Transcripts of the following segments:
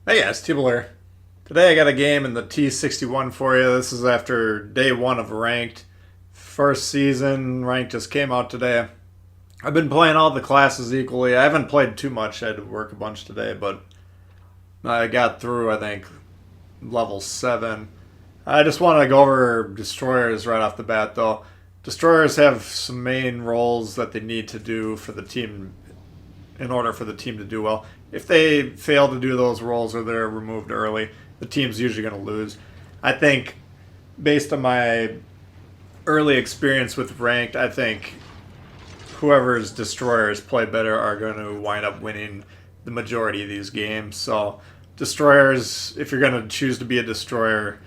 Hey guys, T-Blair. Today I got a game in the T-61 for you. This is after day one of Ranked. First season, Ranked just came out today. I've been playing all the classes equally. I haven't played too much. I had to work a bunch today, but I got through, I think, level 7. I just want to go over destroyers right off the bat, though. Destroyers have some main roles that they need to do for the team in order for the team to do well. If they fail to do those roles or they're removed early, the team's usually going to lose. I think, based on my early experience with Ranked, I think whoever's destroyers play better are going to wind up winning the majority of these games. So, destroyers, if you're going to choose to be a destroyer,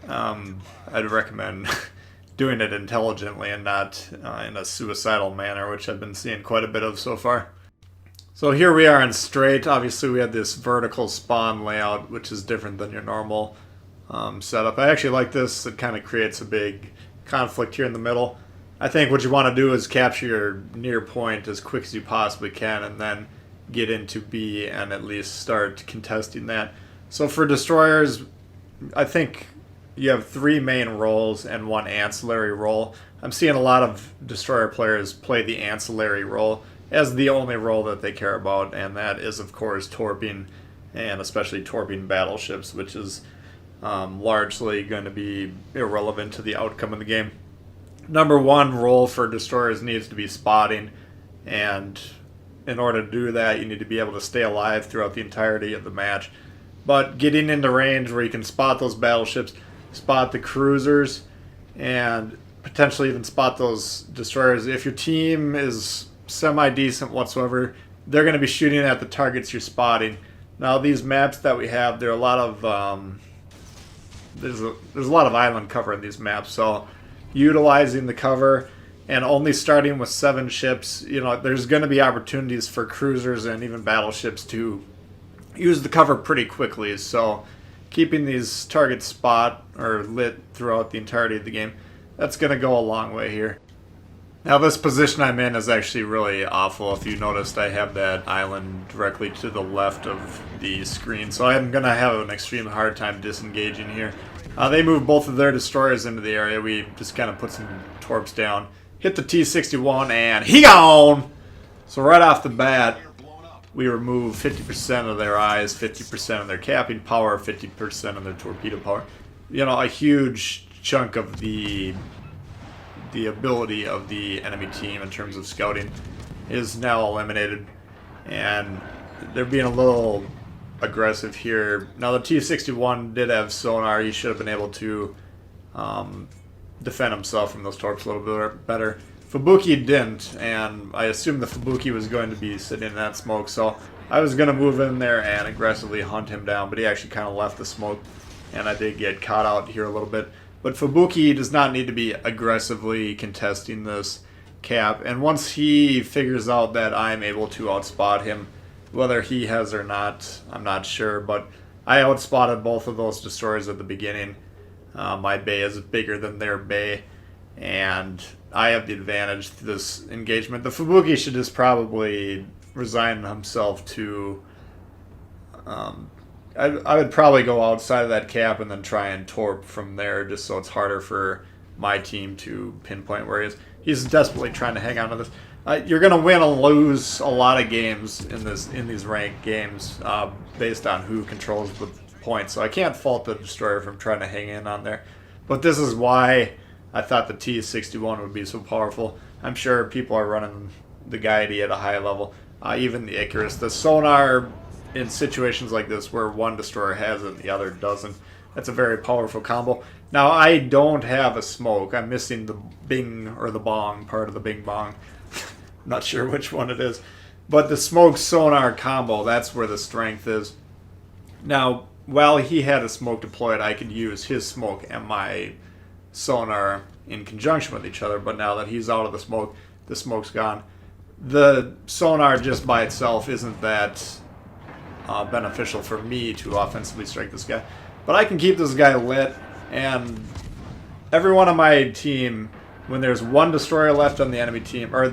I'd recommend doing it intelligently and not in a suicidal manner, which I've been seeing quite a bit of so far. So here we are in straight. Obviously we have this vertical spawn layout, which is different than your normal setup. I actually like this. It kind of creates a big conflict here in the middle. I think what you want to do is capture your near point as quick as you possibly can and then get into B and at least start contesting that. So for destroyers, I think you have 3 main roles and 1 ancillary role. I'm seeing a lot of destroyer players play the ancillary role as the only role that they care about, and that is, of course, torping, and especially torping battleships, which is largely going to be irrelevant to the outcome of the game. Number 1 role for destroyers needs to be spotting, and in order to do that, you need to be able to stay alive throughout the entirety of the match. But getting into range where you can spot those battleships, spot the cruisers, and potentially even spot those destroyers. If your team is semi-decent whatsoever, they're going to be shooting at the targets you're spotting. Now these maps that we have, there are a lot of there's a lot of island cover in these maps, so utilizing the cover and only starting with 7 ships, there's going to be opportunities for cruisers and even battleships to use the cover pretty quickly. So keeping these targets spot or lit throughout the entirety of the game, that's going to go a long way here. Now this position I'm in is actually really awful. If you noticed, I have that island directly to the left of the screen, so I'm going to have an extreme hard time disengaging here. They move both of their destroyers into the area. We just kind of put some torps down, hit the T-61, and he gone! So right off the bat, we remove 50% of their eyes, 50% of their capping power, 50% of their torpedo power. A huge chunk of the ability of the enemy team in terms of scouting is now eliminated, and they're being a little aggressive here. Now the T-61 did have sonar. He should have been able to defend himself from those torps a little bit better. Fubuki didn't, and I assumed the Fubuki was going to be sitting in that smoke, so I was going to move in there and aggressively hunt him down, but he actually kind of left the smoke, and I did get caught out here a little bit. But Fubuki does not need to be aggressively contesting this cap, and once he figures out that I'm able to outspot him, whether he has or not, I'm not sure, but I outspotted both of those destroyers at the beginning. My bay is bigger than their bay, and I have the advantage to this engagement. The Fubuki should just probably resign himself to I would probably go outside of that cap and then try and torp from there, just so it's harder for my team to pinpoint where he is. He's desperately trying to hang on to this. You're going to win and lose a lot of games in these ranked games based on who controls the points. So I can't fault the destroyer from trying to hang in on there. But this is why I thought the T-61 would be so powerful. I'm sure people are running the Gaidi at a high level. Even the Icarus. The sonar in situations like this where one destroyer has it and the other doesn't, that's a very powerful combo. Now I don't have a smoke. I'm missing the bing or the bong part of the bing bong. Not sure which one it is. But the smoke sonar combo, that's where the strength is. Now, while he had a smoke deployed, I could use his smoke and my sonar in conjunction with each other, but now that he's out of the smoke's gone. The sonar just by itself isn't that beneficial for me to offensively strike this guy. But I can keep this guy lit, and everyone on my team, when there's 1 destroyer left on the enemy team, or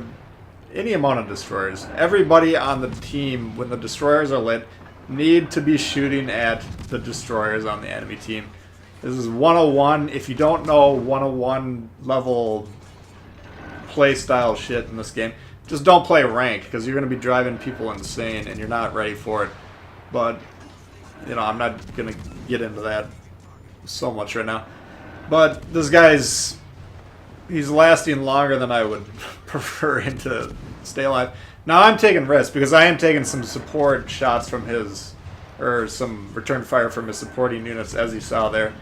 any amount of destroyers, everybody on the team, when the destroyers are lit, need to be shooting at the destroyers on the enemy team. This is 101. If you don't know 101 level playstyle shit in this game, just don't play ranked, because you're going to be driving people insane and you're not ready for it. But, you know, I'm not going to get into that so much right now. But this guy's... he's lasting longer than I would prefer him to stay alive. Now I'm taking risks because I am taking some support shots from his, or some return fire from his supporting units, as you saw there.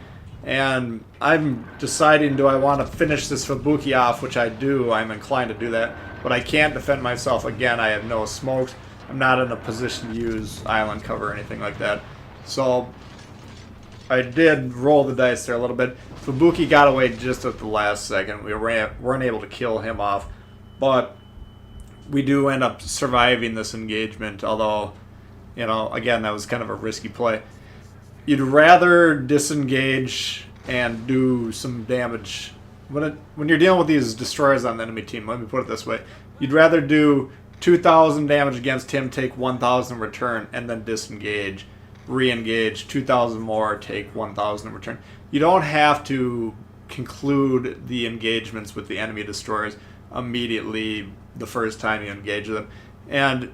And I'm deciding, do I want to finish this Fubuki off, which I do. I'm inclined to do that. But I can't defend myself. Again, I have no smokes. I'm not in a position to use island cover or anything like that. So I did roll the dice there a little bit. Fubuki got away just at the last second. We weren't able to kill him off. But we do end up surviving this engagement, although, you know, again, that was kind of a risky play. You'd rather disengage and do some damage. When you're dealing with these destroyers on the enemy team, let me put it this way. You'd rather do 2,000 damage against him, take 1,000 return, and then disengage. Re-engage, 2,000 more, take 1,000 in return. You don't have to conclude the engagements with the enemy destroyers immediately the first time you engage them. And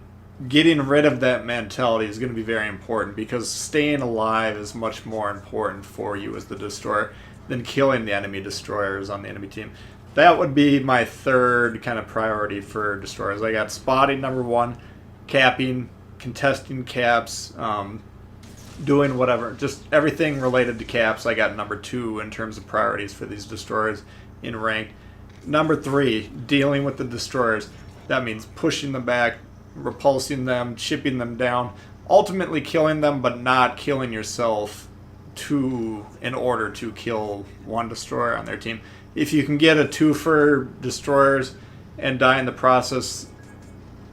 getting rid of that mentality is going to be very important, because staying alive is much more important for you as the destroyer than killing the enemy destroyers on the enemy team. That would be my third kind of priority for destroyers. I got spotting number 1, capping, contesting caps, doing whatever, just everything related to caps. I got number 2 in terms of priorities for these destroyers in rank. Number 3, dealing with the destroyers. That means pushing them back, repulsing them, chipping them down, ultimately killing them, but not killing yourself in order to kill one destroyer on their team. If you can get a 2 for destroyers and die in the process,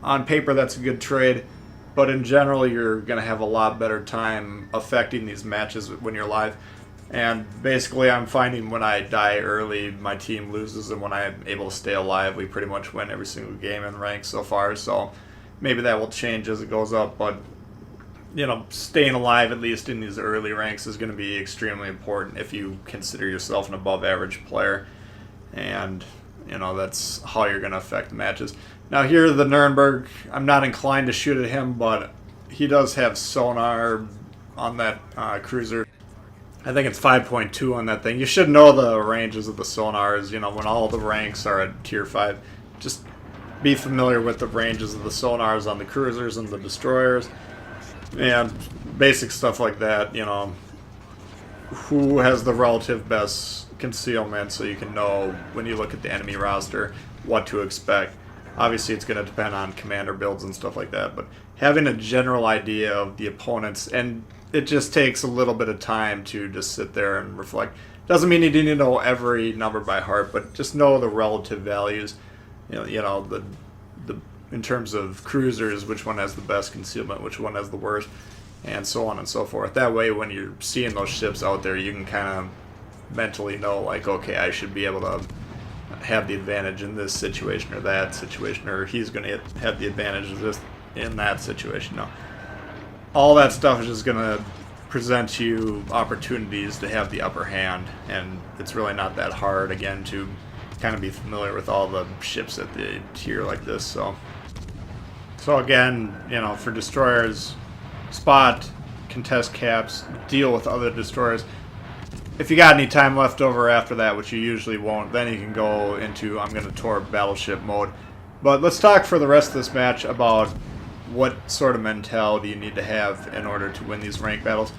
on paper that's a good trade, but in general you're going to have a lot better time affecting these matches when you're live. And basically I'm finding when I die early, my team loses, and when I'm able to stay alive, we pretty much win every single game in rank so far. So maybe that will change as it goes up, but you know, staying alive at least in these early ranks is going to be extremely important if you consider yourself an above average player. And you know, that's how you're going to affect the matches. Now here, the Nuremberg, I'm not inclined to shoot at him, but he does have sonar on that cruiser. I think it's 5.2 on that thing. You should know the ranges of the sonars, you know, when all the ranks are at tier 5. Just be familiar with the ranges of the sonars on the cruisers and the destroyers. And basic stuff like that, you know. Who has the relative best concealment, so you can know when you look at the enemy roster what to expect. Obviously it's going to depend on commander builds and stuff like that, but having a general idea of the opponents, and it just takes a little bit of time to just sit there and reflect. Doesn't mean you need to know every number by heart, but just know the relative values. You know the in terms of cruisers, which one has the best concealment, which one has the worst, and so on and so forth. That way, when you're seeing those ships out there, you can kind of mentally know, like, okay, I should be able to have the advantage in this situation or that situation, or he's going to have the advantage of this in that situation. No. All that stuff is just going to present you opportunities to have the upper hand, and it's really not that hard, again, to kind of be familiar with all the ships at the tier like this. So again, you know, for destroyers, spot, contest caps, deal with other destroyers. If you got any time left over after that, which you usually won't, then you can go into I'm going to tour battleship mode. But let's talk for the rest of this match about what sort of mentality you need to have in order to win these rank battles.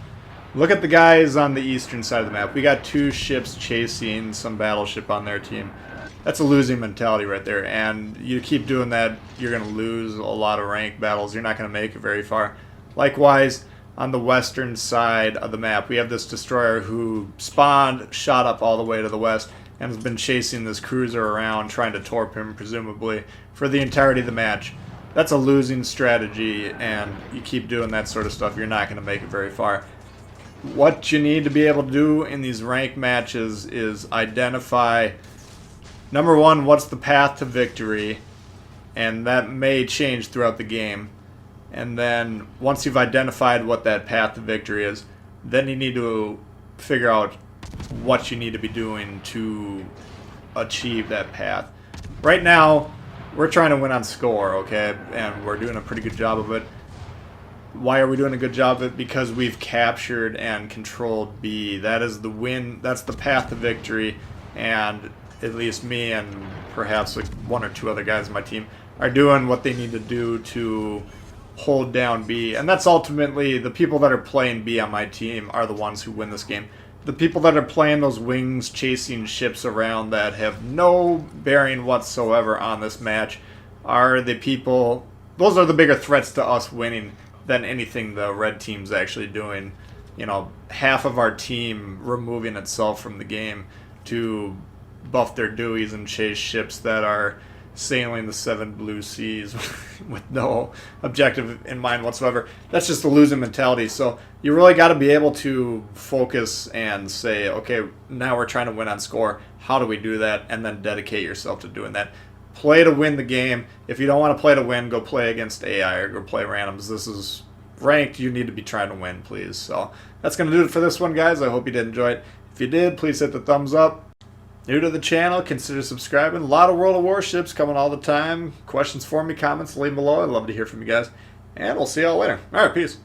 Look at the guys on the eastern side of the map. We got 2 ships chasing some battleship on their team. That's a losing mentality right there, and you keep doing that, you're going to lose a lot of rank battles. You're not going to make it very far. Likewise, on the western side of the map, we have this destroyer who spawned, shot up all the way to the west, and has been chasing this cruiser around, trying to torp him, presumably, for the entirety of the match. That's a losing strategy, and you keep doing that sort of stuff, you're not going to make it very far. What you need to be able to do in these rank matches is identify, number 1, what's the path to victory, and that may change throughout the game. And then once you've identified what that path to victory is, then you need to figure out what you need to be doing to achieve that path. Right now, we're trying to win on score, okay? And we're doing a pretty good job of it. Why are we doing a good job of it? Because we've captured and controlled B. That is the win. That's the path to victory. And at least me and perhaps like one or two other guys on my team are doing what they need to do to hold down B. And that's ultimately the people that are playing B on my team are the ones who win this game. The people that are playing those wings, chasing ships around that have no bearing whatsoever on this match are the people, those are the bigger threats to us winning than anything the red team's actually doing. You know, half of our team removing itself from the game to buff their Deweys and chase ships that are sailing the 7 blue seas with no objective in mind whatsoever. That's just a losing mentality. So you really got to be able to focus and say, okay, now we're trying to win on score. How do we do that? And then dedicate yourself to doing that. Play to win the game. If you don't want to play to win, go play against AI or go play randoms. This is ranked. You need to be trying to win, please. So that's going to do it for this one, guys. I hope you did enjoy it. If you did, please hit the thumbs up. New to the channel, consider subscribing. A lot of World of Warships coming all the time. Questions for me, comments, leave them below. I'd love to hear from you guys. And we'll see y'all later. All right, peace.